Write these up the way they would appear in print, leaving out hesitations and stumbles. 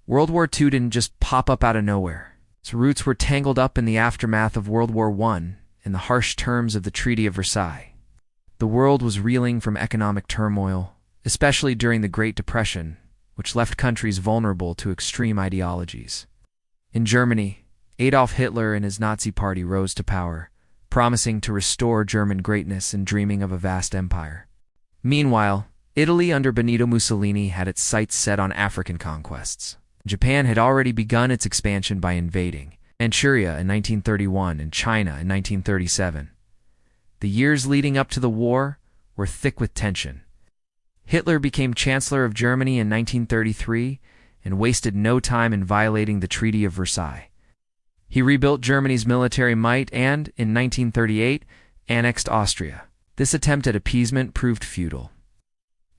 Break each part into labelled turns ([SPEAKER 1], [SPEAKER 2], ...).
[SPEAKER 1] World War II didn't just pop up out of nowhere. Its roots were tangled up in the aftermath of World War I and the harsh terms of the Treaty of Versailles. The world was reeling from economic turmoil, especially during the Great Depression, which left countries vulnerable to extreme ideologies. In Germany, Adolf Hitler and his Nazi Party rose to power, promising to restore German greatness and dreaming of a vast empire. Meanwhile, Italy under Benito Mussolini had its sights set on African conquests. Japan had already begun its expansion by invading Manchuria in 1931 and China in 1937. The years leading up to the war were thick with tension. Hitler became Chancellor of Germany in 1933 and wasted no time in violating the Treaty of Versailles. He rebuilt Germany's military might and, in 1938, annexed Austria. This attempt at appeasement proved futile.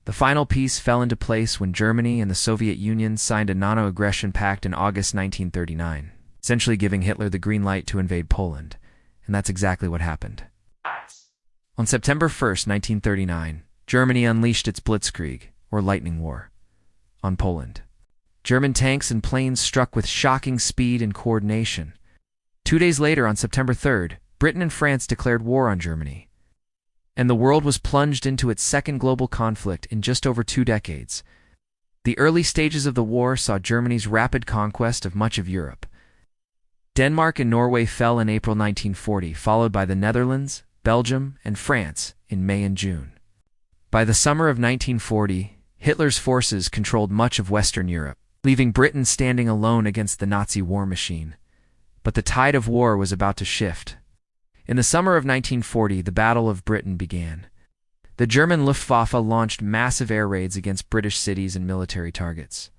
[SPEAKER 1] The final piece fell into place when Germany and the Soviet Union signed a non-aggression pact in August 1939, essentially giving Hitler the green light to invade Poland, and that's exactly what happened. On September 1, 1939, Germany unleashed its Blitzkrieg, or Lightning War, on Poland. German tanks and planes struck with shocking speed and coordination. 2 days later, on September 3rd, Britain and France declared war on Germany, and the world was plunged into its second global conflict in just over 2 decades. The early stages of the war saw Germany's rapid conquest of much of Europe. Denmark and Norway fell in April 1940, followed by the Netherlands, Belgium, and France in May and June. By the summer of 1940, Hitler's forces controlled much of Western Europe, leaving Britain standing alone against the Nazi war machine. But the tide of war was about to shift. In the summer of 1940, the Battle of Britain began. The German Luftwaffe launched massive air raids against British cities and military targets,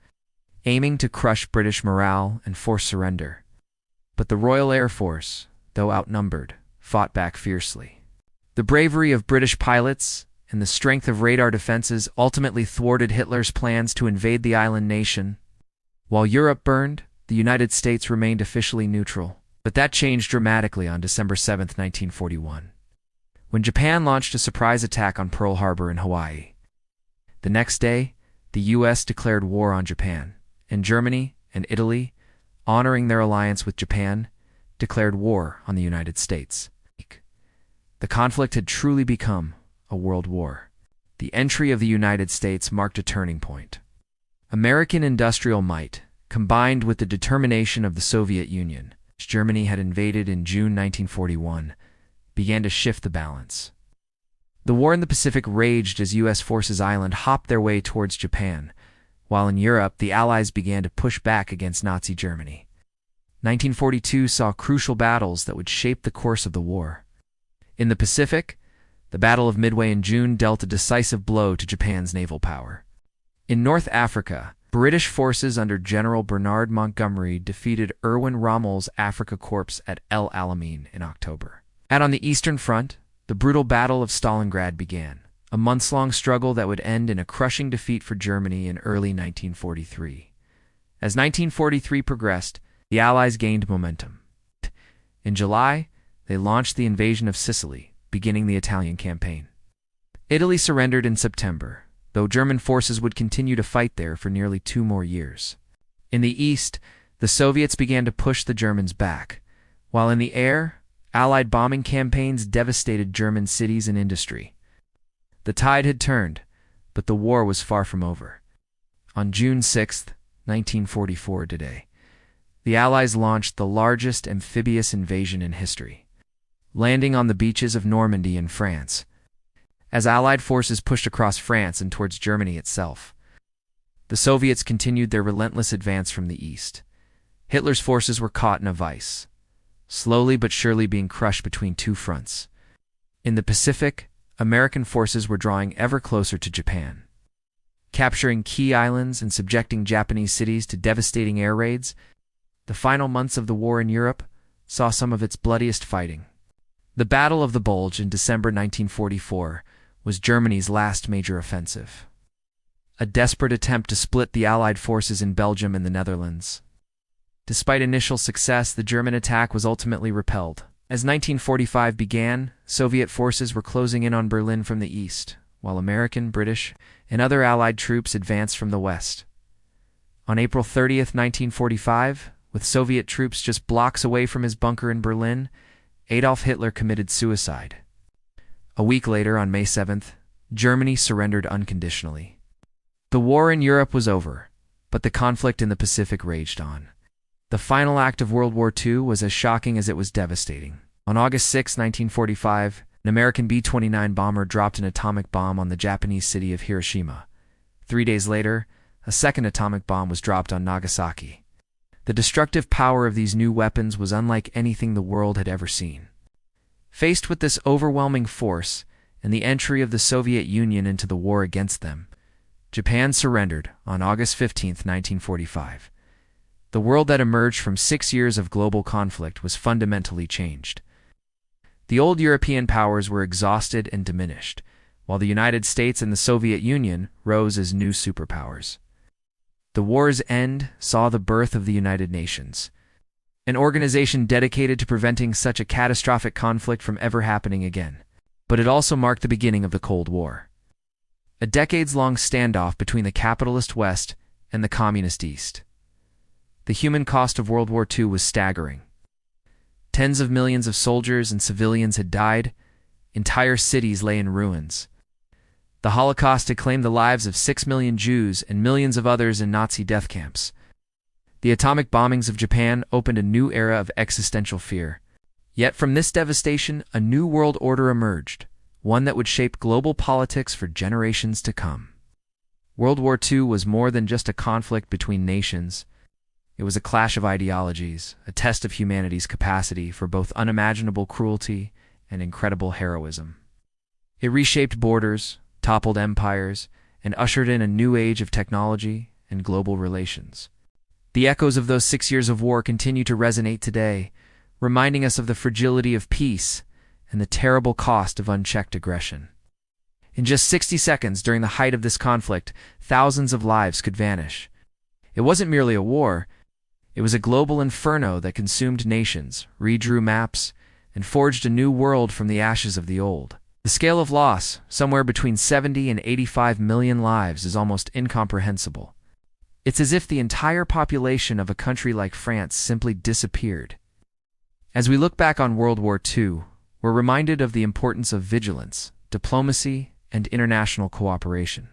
[SPEAKER 1] aiming to crush British morale and force surrender. But the Royal Air Force, though outnumbered, fought back fiercely. The bravery of British pilots and the strength of radar defenses ultimately thwarted Hitler's plans to invade the island nation. While Europe burned, the United States remained officially neutral. But that changed dramatically on December 7, 1941, when Japan launched a surprise attack on Pearl Harbor in Hawaii. The next day, the U.S. declared war on Japan, and Germany and Italy, honoring their alliance with Japan, declared war on the United States. The conflict had truly become a world war. The entry of the United States marked a turning point. American industrial might, combined with the determination of the Soviet Union, which Germany had invaded in June 1941, began to shift the balance. The war in the Pacific raged as U.S. forces island hopped their way towards Japan, while in Europe the Allies began to push back against Nazi Germany. 1942 saw crucial battles that would shape the course of the war. In the Pacific, the Battle of Midway in June dealt a decisive blow to Japan's naval power. In North Africa, British forces under General Bernard Montgomery defeated Erwin Rommel's Afrika Korps at El Alamein in October. And on the Eastern Front, the brutal Battle of Stalingrad began, a months-long struggle that would end in a crushing defeat for Germany in early 1943. As 1943 progressed, the Allies gained momentum. In July, they launched the invasion of Sicily, beginning the Italian campaign. Italy surrendered in September, though German forces would continue to fight there for nearly 2 more years. In the east, the Soviets began to push the Germans back, while in the air, Allied bombing campaigns devastated German cities and industry. The tide had turned, but the war was far from over. On June 6, 1944 today, the Allies launched the largest amphibious invasion in history, landing on the beaches of Normandy in France, as Allied forces pushed across France and towards Germany itself. The Soviets continued their relentless advance from the east. Hitler's forces were caught in a vice, slowly but surely being crushed between 2 fronts. In the Pacific, American forces were drawing ever closer to Japan, capturing key islands and subjecting Japanese cities to devastating air raids. The final months of the war in Europe saw some of its bloodiest fighting. The Battle of the Bulge in December 1944 was Germany's last major offensive, a desperate attempt to split the Allied forces in Belgium and the Netherlands. Despite initial success, the German attack was ultimately repelled. As 1945 began, Soviet forces were closing in on Berlin from the east, while American, British, and other Allied troops advanced from the west. On April 30th, 1945, with Soviet troops just blocks away from his bunker in Berlin, Adolf Hitler committed suicide. A week later, on May 7th, Germany surrendered unconditionally. The war in Europe was over, but the conflict in the Pacific raged on. The final act of World War II was as shocking as it was devastating. On August 6, 1945, an American B-29 bomber dropped an atomic bomb on the Japanese city of Hiroshima. 3 days later, a second atomic bomb was dropped on Nagasaki. The destructive power of these new weapons was unlike anything the world had ever seen. Faced with this overwhelming force and the entry of the Soviet Union into the war against them, Japan surrendered on August 15, 1945. The world that emerged from 6 years of global conflict was fundamentally changed. The old European powers were exhausted and diminished, while the United States and the Soviet Union rose as new superpowers. The war's end saw the birth of the United Nations, an organization dedicated to preventing such a catastrophic conflict from ever happening again. But it also marked the beginning of the Cold War, a decades-long standoff between the capitalist West and the communist East. The human cost of World War II was staggering. Tens of millions of soldiers and civilians had died. Entire cities lay in ruins. The Holocaust had claimed the lives of 6 million Jews and millions of others in Nazi death camps. The atomic bombings of Japan opened a new era of existential fear. Yet from this devastation, a new world order emerged, one that would shape global politics for generations to come. World War II was more than just a conflict between nations. It was a clash of ideologies, a test of humanity's capacity for both unimaginable cruelty and incredible heroism. It reshaped borders, toppled empires, and ushered in a new age of technology and global relations. The echoes of those 6 years of war continue to resonate today, reminding us of the fragility of peace and the terrible cost of unchecked aggression. In just 60 seconds during the height of this conflict, thousands of lives could vanish. It wasn't merely a war. It was a global inferno that consumed nations, redrew maps, and forged a new world from the ashes of the old. The scale of loss, somewhere between 70 and 85 million lives, is almost incomprehensible. It's as if the entire population of a country like France simply disappeared. As we look back on World War II, we're reminded of the importance of vigilance, diplomacy, and international cooperation.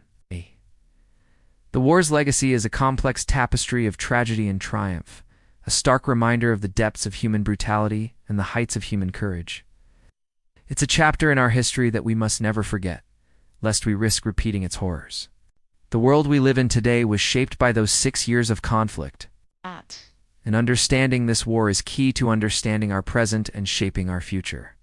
[SPEAKER 1] The war's legacy is a complex tapestry of tragedy and triumph, a stark reminder of the depths of human brutality and the heights of human courage. It's a chapter in our history that we must never forget, lest we risk repeating its horrors. The world we live in today was shaped by those 6 years of conflict. And understanding this war is key to understanding our present and shaping our future.